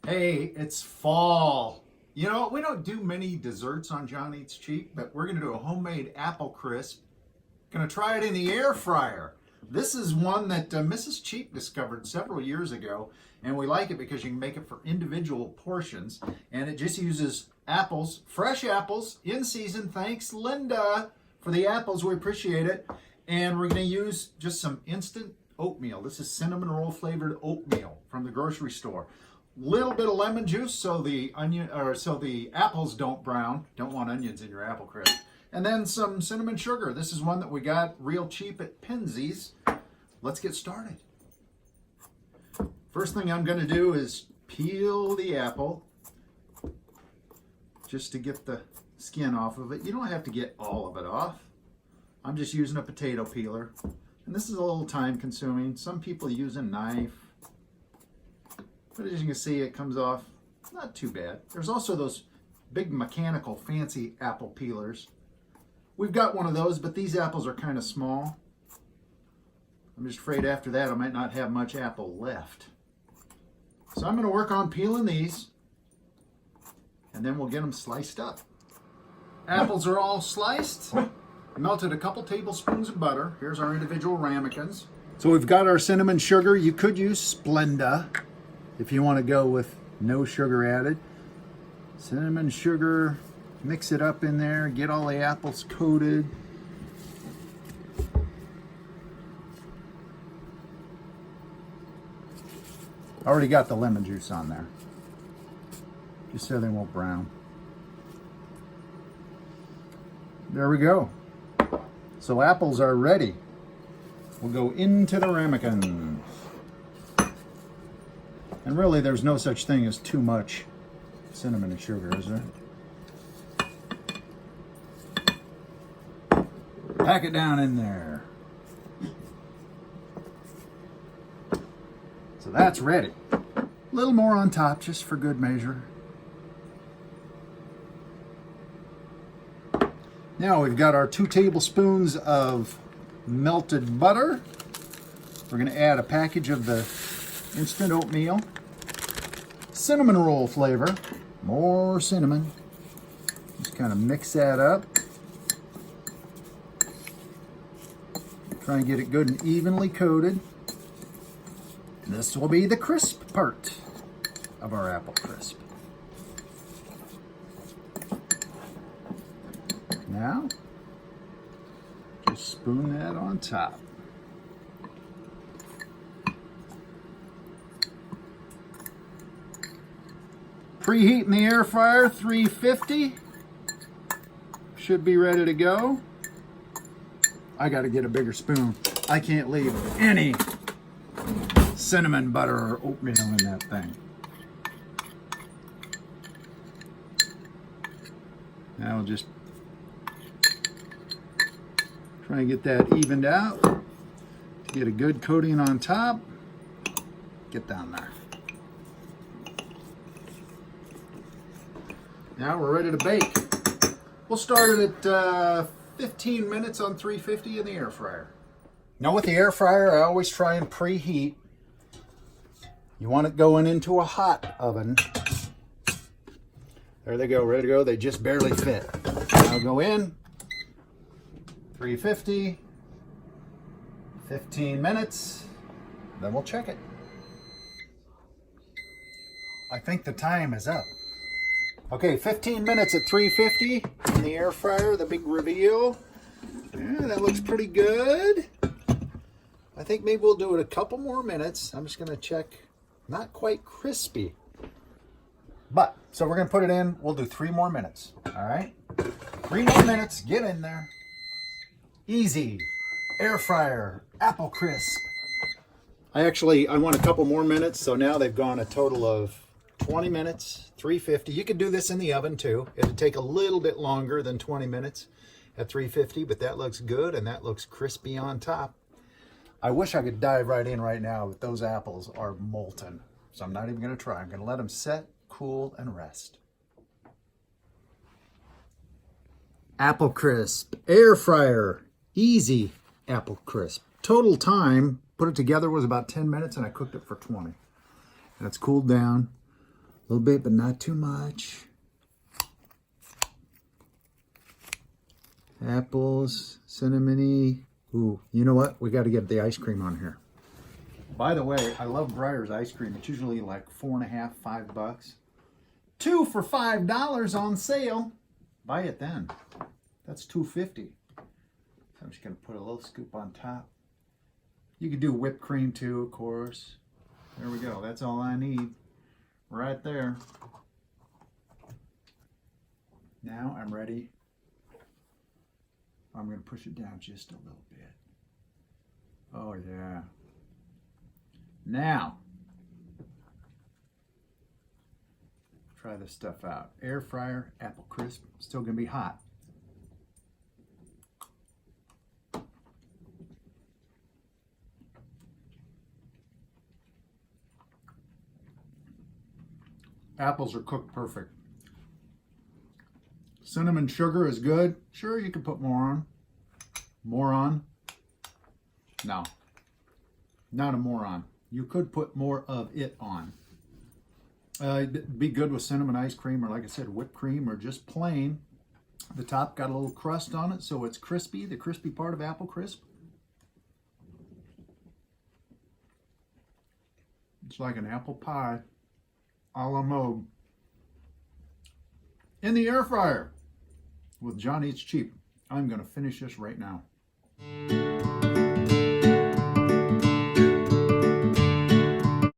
Hey, it's fall. You know, we don't do many desserts on John Eats Cheap, but we're going to do a homemade apple crisp. Going to try it in the air fryer. This is one that Mrs. Cheap discovered several years ago, and we like it because you can make it for individual portions, and it just uses apples, fresh apples, in season. Thanks, Linda, for the apples. We appreciate it. And we're going to use just some instant oatmeal. This is cinnamon roll flavored oatmeal from the grocery store. Little bit of lemon juice so the apples don't brown. Don't want onions in your apple crisp. And then some cinnamon sugar. This is one that we got real cheap at Penzeys. Let's get started. First thing I'm going to do is peel the apple just to get the skin off of it. You don't have to get all of it off. I'm just using a potato peeler. And this is a little time consuming. Some people use a knife. But as you can see, it comes off not too bad. There's also those big mechanical fancy apple peelers. We've got one of those, but these apples are kind of small. I'm just afraid after that I might not have much apple left. So I'm going to work on peeling these, and then we'll get them sliced up. Apples are all sliced. Melted a couple tablespoons of butter. Here's our individual ramekins. So we've got our cinnamon sugar. You could use Splenda if you want to go with no sugar added. Cinnamon sugar, mix it up in there, get all the apples coated. Already got the lemon juice on there, just so they won't brown. There we go. So apples are ready. We'll go into the ramekins. And really, there's no such thing as too much cinnamon and sugar, is there? Pack it down in there. So that's ready. A little more on top, just for good measure. Now we've got our 2 tablespoons of melted butter. We're going to add a package of the instant oatmeal. Cinnamon roll flavor. More cinnamon. Just kind of mix that up. Try and get it good and evenly coated. This will be the crisp part of our apple crisp. Now, just spoon that on top. Preheat in the air fryer, 350. Should be ready to go. I got to get a bigger spoon. I can't leave any cinnamon butter or oatmeal in that thing. Now we'll just try and get that evened out. To get a good coating on top. Get down there. Now we're ready to bake. We'll start it at 15 minutes on 350 in the air fryer. Now with the air fryer, I always try and preheat. You want it going into a hot oven. There they go, ready to go. They just barely fit. Now go in, 350, 15 minutes, then we'll check it. I think the time is up. Okay, 15 minutes at 350 in the air fryer, the big reveal. Yeah, that looks pretty good. I think maybe we'll do it a couple more minutes. I'm just going to check. Not quite crispy. But, so we're going to put it in. We'll do 3 more minutes. All right? 3 more minutes. Get in there. Easy. Air fryer. Apple crisp. I want a couple more minutes. So now they've gone a total of 20 minutes, 350. You could do this in the oven too. It'll take a little bit longer than 20 minutes at 350, but that looks good and that looks crispy on top. I wish I could dive right in right now, but those apples are molten. So I'm not even going to try. I'm going to let them set, cool, and rest. Apple crisp, air fryer, easy apple crisp. Total time, put it together, was about 10 minutes and I cooked it for 20. And it's cooled down. little bit, but not too much. Apples, cinnamony. Ooh, you know what? We got to get the ice cream on here. By the way, I love Breyer's ice cream. It's usually like $4.50, $5. 2 for $5 on sale. Buy it then. That's $2.50. So I'm just gonna put a little scoop on top. You could do whipped cream too, of course. There we go. That's all I need right there. Now I'm ready. I'm going to push it down just a little bit. Oh yeah. Now, try this stuff out. Air fryer, apple crisp, still going to be hot. Apples are cooked perfect. Cinnamon sugar is good. Sure, you can put more on. More on? No. Not a moron. You could put more of it on. Be good with cinnamon ice cream, or like I said, whipped cream, or just plain. The top got a little crust on it, so it's crispy, the crispy part of apple crisp. It's like an apple pie a la mode. In the air fryer with John Eats Cheap. I'm going to finish this right now.